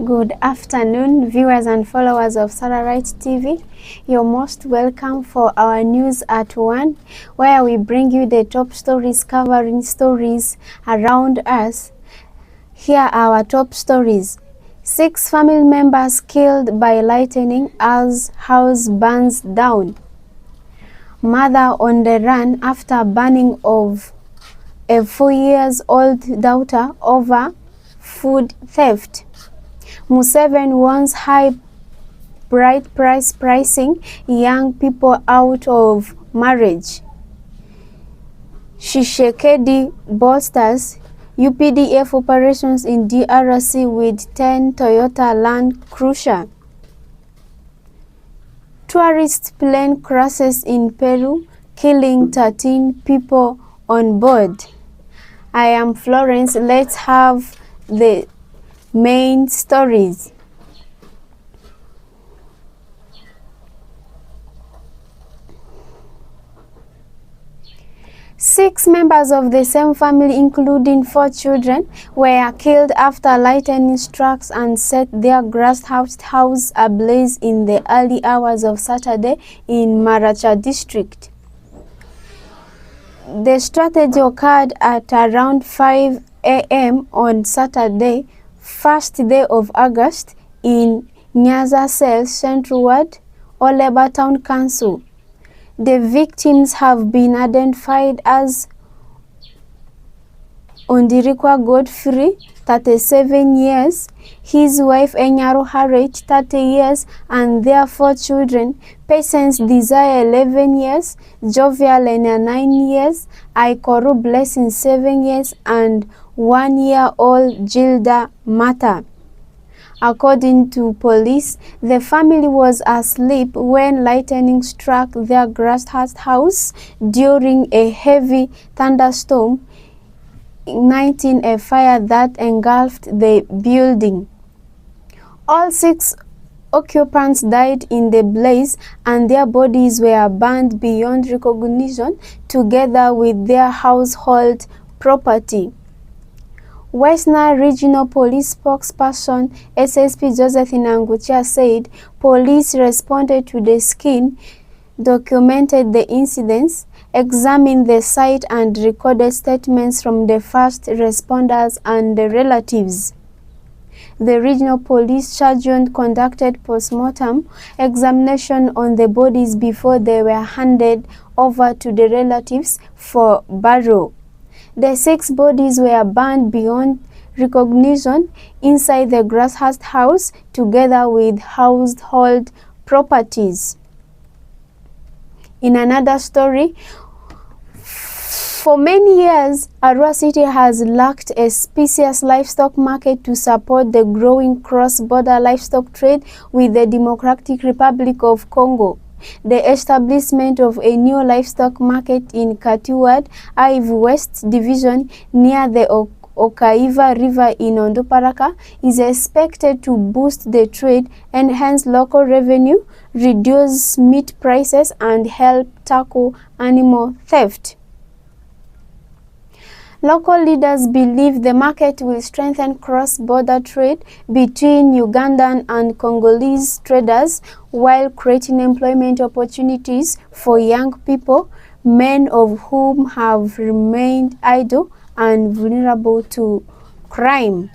Good afternoon, viewers and followers of Satellite TV. You're most welcome for our News at 1, where we bring you the top stories covering stories around us. Here are our top stories. 6 family members killed by lightning as house burns down. Mother on the run after burning of a 4-year-old daughter over food theft. Museveni warns high price pricing young people out of marriage. Tshisekedi bolsters UPDF operations in DRC with 10 Toyota Land Cruiser. Tourist plane crashes in Peru, killing 13 people on board. I am Florence. Let's have the main stories. Six members of the same family, including 4 children, were killed after lightning struck and set their grass house ablaze in the early hours of Saturday in Maracha district. The tragedy occurred at around 5 a.m. on Saturday, 1st day of August, in Nyaza Cells Central Ward, Oleba Town Council. The victims have been identified as Ondirikwa Godfrey, 37 years, his wife Enyaro Harriet, 30 years, and their 4 children, Patience Desire, 11 years, Jovial Lena, 9 years, Aikoru Blessing, 7 years, and 1-year-old Gilda Mata. According to police, the family was asleep when lightning struck their grass house during a heavy thunderstorm, igniting a fire that engulfed the building. All 6 occupants died in the blaze and their bodies were burned beyond recognition together with their household property. West Nile Regional Police spokesperson SSP Josephine Anguchia said police responded to the scene, documented the incidents, examined the site and recorded statements from the first responders and the relatives. The regional police sergeant conducted post-mortem examination on the bodies before they were handed over to the relatives for burial. The 6 bodies were burned beyond recognition inside the grass house together with household properties. In another story, for many years, Arua City has lacked a spacious livestock market to support the growing cross-border livestock trade with the Democratic Republic of Congo. The establishment of a new livestock market in Katiwad, Ive West Division near the Okaiva River in Ondoparaka is expected to boost the trade, enhance local revenue, reduce meat prices, and help tackle animal theft. Local leaders believe the market will strengthen cross-border trade between Ugandan and Congolese traders while creating employment opportunities for young people, many of whom have remained idle and vulnerable to crime.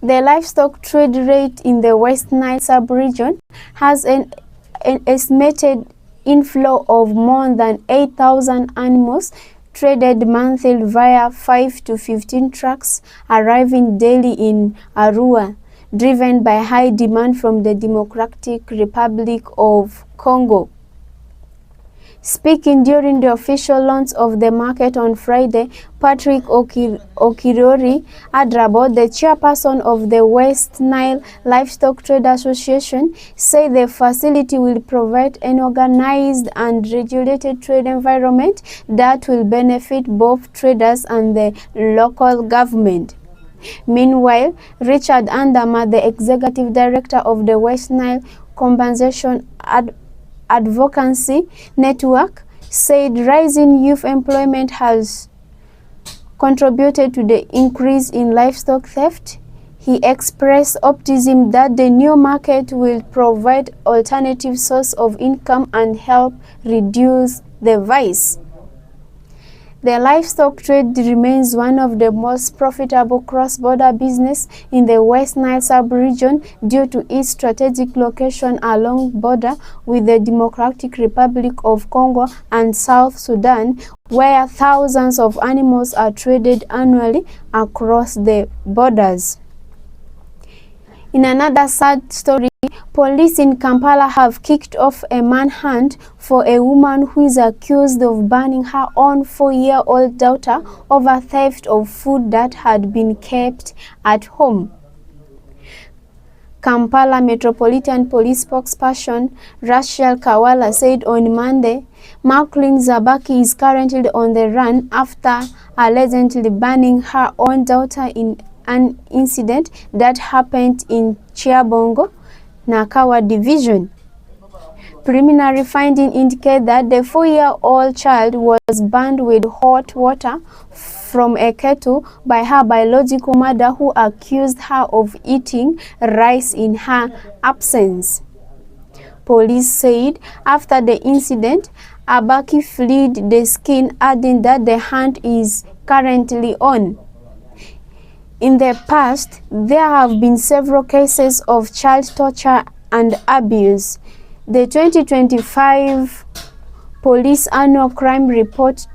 The livestock trade rate in the West Nile sub-region has an estimated inflow of more than 8,000 animals traded monthly via 5 to 15 trucks arriving daily in Arua, driven by high demand from the Democratic Republic of Congo. Speaking during the official launch of the market on Friday, Patrick Okirori Adrabo, the chairperson of the West Nile Livestock Trade Association, said the facility will provide an organized and regulated trade environment that will benefit both traders and the local government. Meanwhile, Richard Andama, the executive director of the West Nile Compensation Advocacy Network, said rising youth employment has contributed to the increase in livestock theft. He expressed optimism that the new market will provide alternative source of income and help reduce the vice. The livestock trade remains one of the most profitable cross-border business in the West Nile sub-region due to its strategic location along border with the Democratic Republic of Congo and South Sudan, where thousands of animals are traded annually across the borders. In another sad story, police in Kampala have kicked off a manhunt for a woman who is accused of burning her own 4-year-old daughter over theft of food that had been kept at home. Kampala Metropolitan Police spokesperson Rachel Kawala said on Monday, Macklin Zabaki is currently on the run after allegedly burning her own daughter in an incident that happened in Chiabongo, Nakawa Division. Preliminary findings indicate that the 4-year-old child was burned with hot water from a kettle by her biological mother, who accused her of eating rice in her absence. Police said after the incident, Abaki fled the scene, adding that the hunt is currently on. In the past, there have been several cases of child torture and abuse. The 2025 Police Annual Crime Report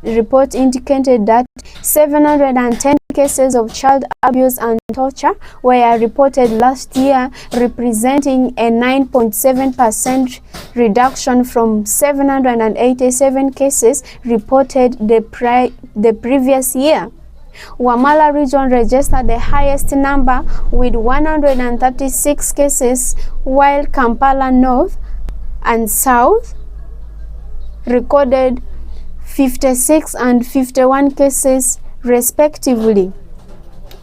indicated that 710 cases of child abuse and torture were reported last year, representing a 9.7% reduction from 787 cases reported the previous year. Wamala region registered the highest number with 136 cases, while Kampala North and South recorded 56 and 51 cases respectively.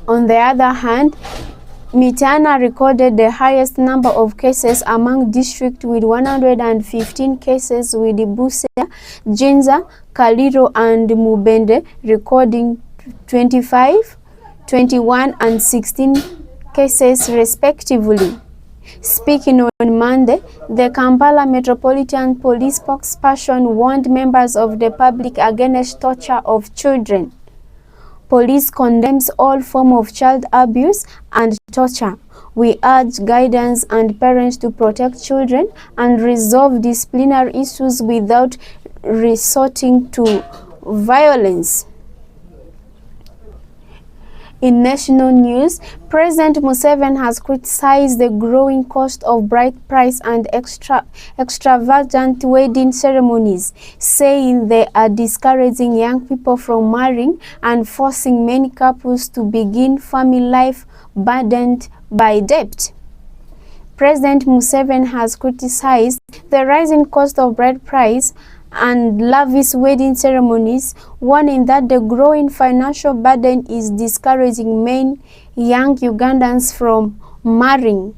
On the other hand, Mitana recorded the highest number of cases among districts with 115 cases, with Busia, Jinja, Kaliro and Mubende recording 25, 21 and 16 cases respectively. Speaking on Monday, the Kampala Metropolitan Police spokesperson warned members of the public against torture of children. Police condemns all forms of child abuse and torture. We urge guidance and parents to protect children and resolve disciplinary issues without resorting to violence. In national news, President Museveni has criticized the growing cost of bride price and extravagant wedding ceremonies, saying they are discouraging young people from marrying and forcing many couples to begin family life burdened by debt. President Museveni has criticized the rising cost of bride price and lavish wedding ceremonies, warning that the growing financial burden is discouraging many young Ugandans from marrying.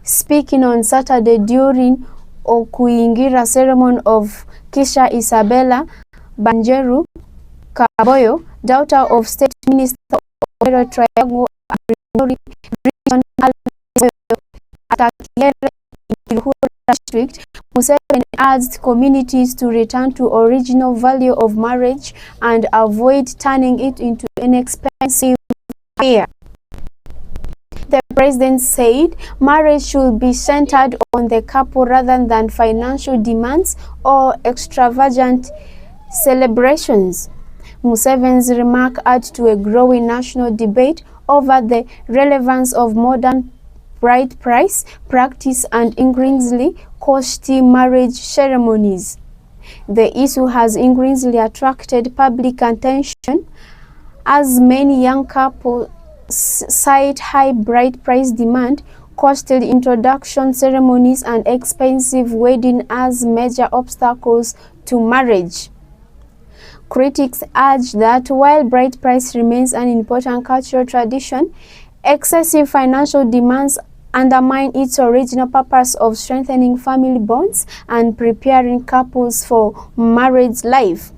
Speaking on Saturday during Okuyingira ceremony of Kisha Isabella Banjeru Kaboyo, daughter of State Minister of Ero Triangle Region District, Museveni urged communities to return to original value of marriage and avoid turning it into an expensive affair. The president said marriage should be centered on the couple rather than financial demands or extravagant celebrations. Museveni's remark adds to a growing national debate over the relevance of modern bride price practice and increasingly costly marriage ceremonies. The issue has increasingly attracted public attention as many young couples cite high bride price demand, costly introduction ceremonies and expensive wedding as major obstacles to marriage. Critics urge that while bride price remains an important cultural tradition, excessive financial demands undermine its original purpose of strengthening family bonds and preparing couples for marriage life.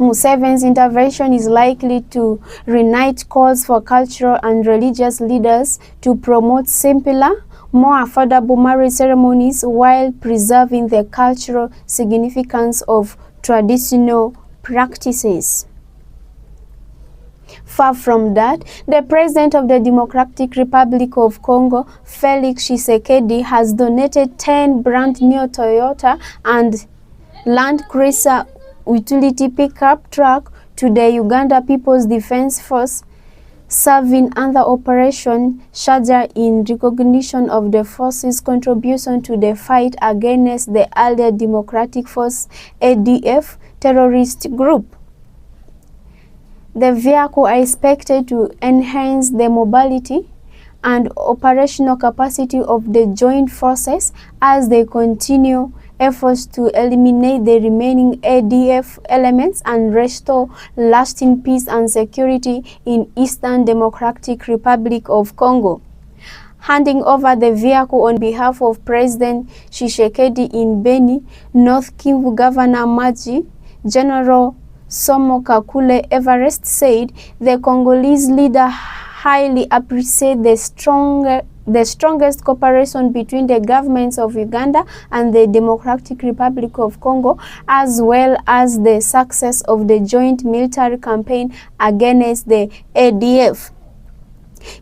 Museveni's intervention is likely to reignite calls for cultural and religious leaders to promote simpler, more affordable marriage ceremonies while preserving the cultural significance of traditional practices. Far from that, the President of the Democratic Republic of Congo, Felix Tshisekedi, has donated 10 brand new Toyota and Land Cruiser utility pickup truck to the Uganda People's Defense Force, serving under Operation Shujaa in recognition of the force's contribution to the fight against the Allied Democratic Force ADF terrorist group. The vehicle are expected to enhance the mobility and operational capacity of the joint forces as they continue efforts to eliminate the remaining ADF elements and restore lasting peace and security in Eastern Democratic Republic of Congo. Handing over the vehicle on behalf of President Tshisekedi in Beni, North Kivu Governor Maji General Somo Kakule Everest said the Congolese leader highly appreciates the strongest cooperation between the governments of Uganda and the Democratic Republic of Congo, as well as the success of the joint military campaign against the ADF.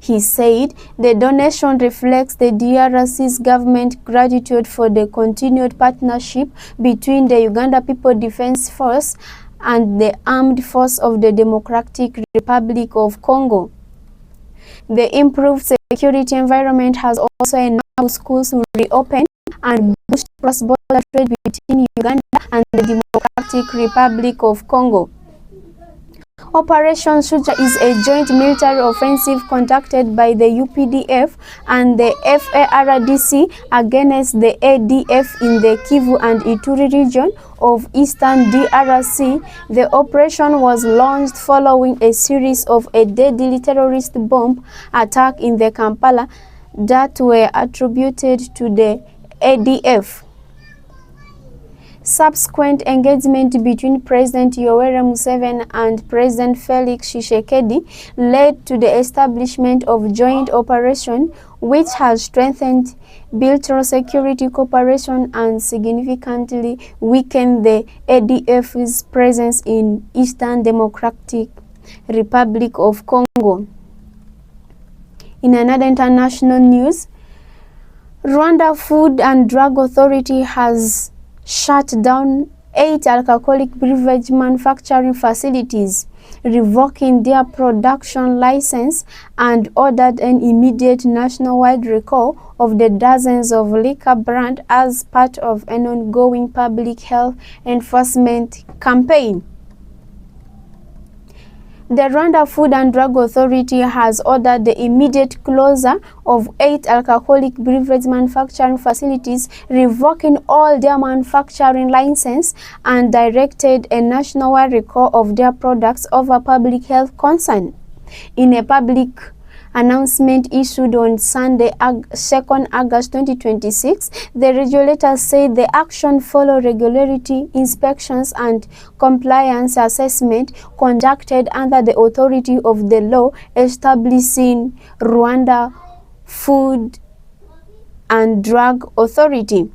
He said the donation reflects the DRC's government gratitude for the continued partnership between the Uganda People Defense Force and the Armed Force of the Democratic Republic of Congo. The improved security environment has also enabled schools to reopen and boost cross-border trade between Uganda and the Democratic Republic of Congo. Operation Shujaa is a joint military offensive conducted by the UPDF and the FARDC against the ADF in the Kivu and Ituri region of Eastern DRC. The operation was launched following a series of a deadly terrorist bomb attack in the Kampala that were attributed to the ADF. Subsequent engagement between President Yoweri Museveni and President Felix Tshisekedi led to the establishment of joint operation, which has strengthened bilateral security cooperation and significantly weakened the ADF's presence in Eastern Democratic Republic of Congo. In another international news, Rwanda Food and Drug Authority has shut down 8 alcoholic beverage manufacturing facilities, revoking their production license and ordered an immediate nationwide recall of the dozens of liquor brands as part of an ongoing public health enforcement campaign. The Rwanda Food and Drug Authority has ordered the immediate closure of 8 alcoholic beverage manufacturing facilities, revoking all their manufacturing license, and directed a nationwide recall of their products over public health concern. In a public announcement issued on Sunday, 2nd August 2026, the regulator said the action followed regularity inspections and compliance assessment conducted under the authority of the law establishing Rwanda Food and Drug Authority.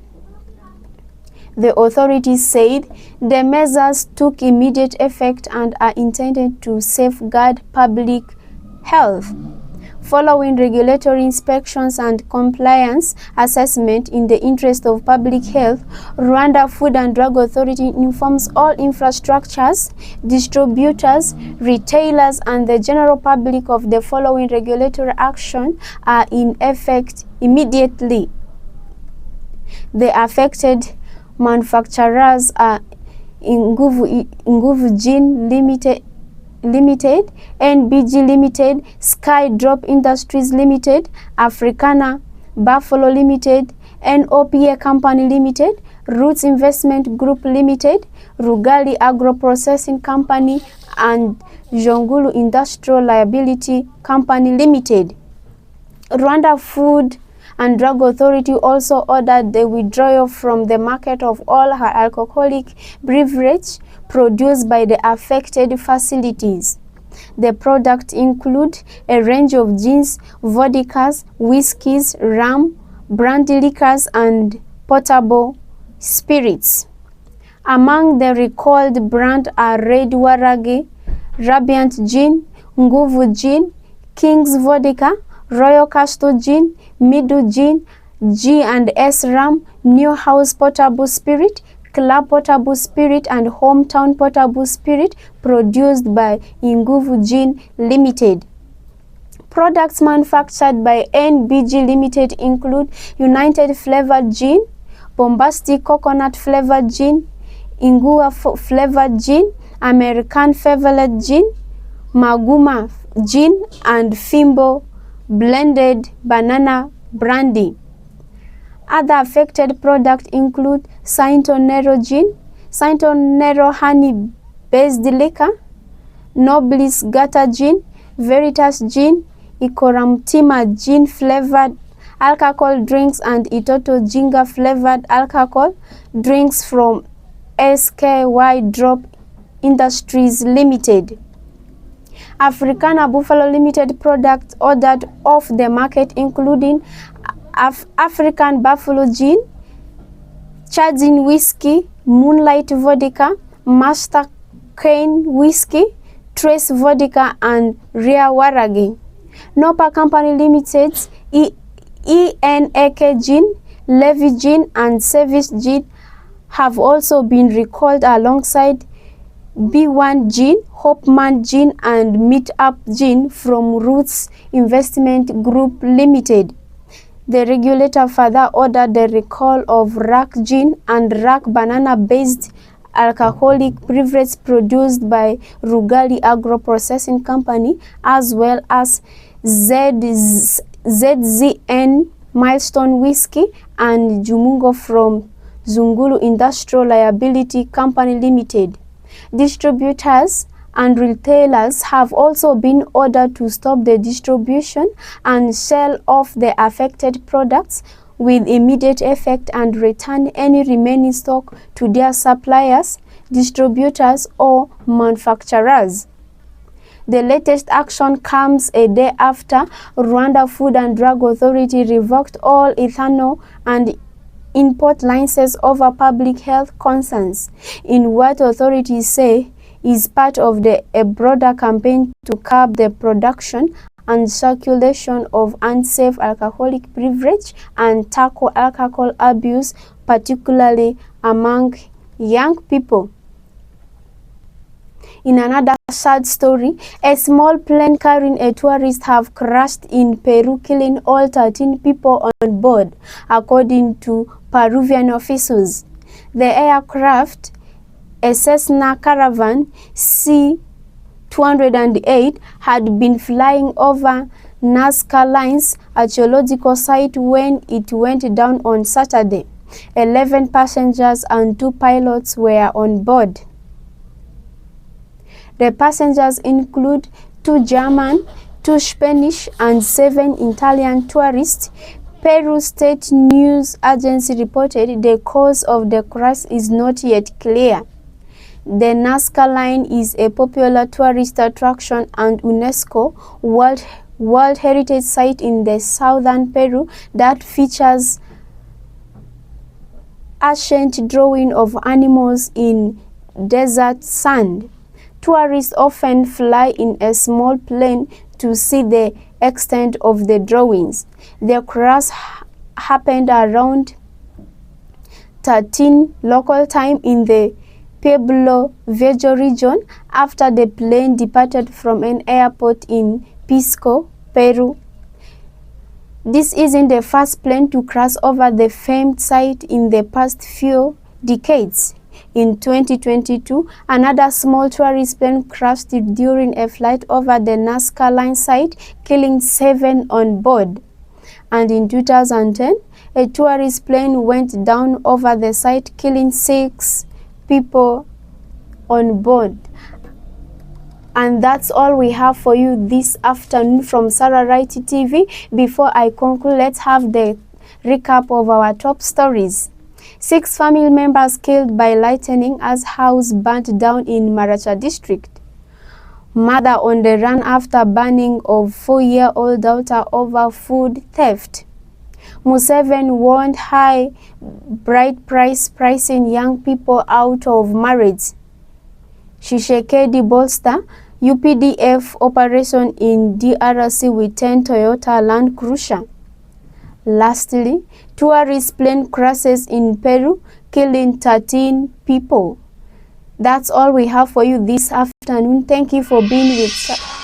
The authorities said the measures took immediate effect and are intended to safeguard public health. Following regulatory inspections and compliance assessment in the interest of public health, Rwanda Food and Drug Authority informs all infrastructures, distributors, retailers, and the general public of the following regulatory action are in effect immediately. The affected manufacturers are Nguvu Gin Limited, NBG Limited, Sky Drop Industries Limited, Africana Buffalo Limited, NOPA Company Limited, Roots Investment Group Limited, Rugali Agro Processing Company, and Jongulu Industrial Liability Company Limited. Rwanda Food and Drug Authority also ordered the withdrawal from the market of all alcoholic beverage produced by the affected facilities. The products include a range of gins, vodkas, whiskeys, rum, brandy liquors, and potable spirits. Among the recalled brands are Red Waragi, Radiant Gin, Nguvu Gin, King's Vodka, Royal Castle Gin, Middle Gin, G&S Rum, New House Potable Spirit, Club Potable Spirit, and Hometown Potable Spirit produced by Nguvu Gin Limited. Products manufactured by NBG Limited include United Flavored Gin, Bombastic Coconut Flavored Gin, Ingua Flavored Gin, American Flavored Gin, Maguma Gin, and Fimbo Blended Banana Brandy. Other affected products include Saint Nero Gin, Saint Nero Honey Based Liquor, Noblis Gata Gin, Veritas Gin, Ikoramtima Gin Flavored Alcohol Drinks, and Itoto Jinga Flavored Alcohol Drinks from SKY Drop Industries Limited. Africana Buffalo Limited products ordered off the market including African Buffalo Gin, Chardin Whiskey, Moonlight Vodka, Master Cane Whiskey, Trace Vodka, and Ria Waragi. Nopa Company Limited's ENAK Gin, Levy Gin, and Service Gin have also been recalled alongside B1 Gin, Hopeman Gin, and Meet Up Gin from Roots Investment Group Limited. The regulator further ordered the recall of Rack Gin and Rack banana-based alcoholic beverage produced by Rugali Agro Processing Company, as well as ZZN Milestone Whiskey and Jumungo from Zungulu Industrial Liability Company Limited. Distributors and retailers have also been ordered to stop the distribution and sale of the affected products with immediate effect and return any remaining stock to their suppliers, distributors, or manufacturers. The latest action comes a day after Rwanda Food and Drug Authority revoked all ethanol and import licenses over public health concerns, in what authorities say is part of a broader campaign to curb the production and circulation of unsafe alcoholic beverage and tackle alcohol abuse, particularly among young people. In another sad story, a small plane carrying a tourist have crashed in Peru, killing all 13 people on board, according to Peruvian officials. The aircraft, a Cessna Caravan C-208, had been flying over Nazca Lines, a geological site, when it went down on Saturday. 11 passengers and 2 pilots were on board. The passengers include 2 German, 2 Spanish, and 7 Italian tourists. Peru State News Agency reported the cause of the crash is not yet clear. The Nazca Line is a popular tourist attraction and UNESCO World Heritage Site in the southern Peru that features ancient drawing of animals in desert sand. Tourists often fly in a small plane to see the extent of the drawings. The crash happened around 13 local time in the Pueblo Viejo region after the plane departed from an airport in Pisco, Peru. This isn't the first plane to crash over the famed site in the past few decades. In 2022, another small tourist plane crashed during a flight over the Nazca Line site, killing 7 on board. And in 2010, a tourist plane went down over the site, killing 6 people on board. And that's all we have for you this afternoon from Sarah Wright TV. Before I conclude, let's have the Recap of our top stories. 6 family members killed by lightning as house burnt down in Maracha district. Mother on the run after banning of 4-year-old daughter over food theft. Museveni warned high bride price pricing young people out of marriage. Tshisekedi bolster UPDF operation in DRC with 10 Toyota Land Cruiser. Lastly, tourist plane crashes in Peru, killing 13 people. That's all we have for you this afternoon. Thank you for being with us.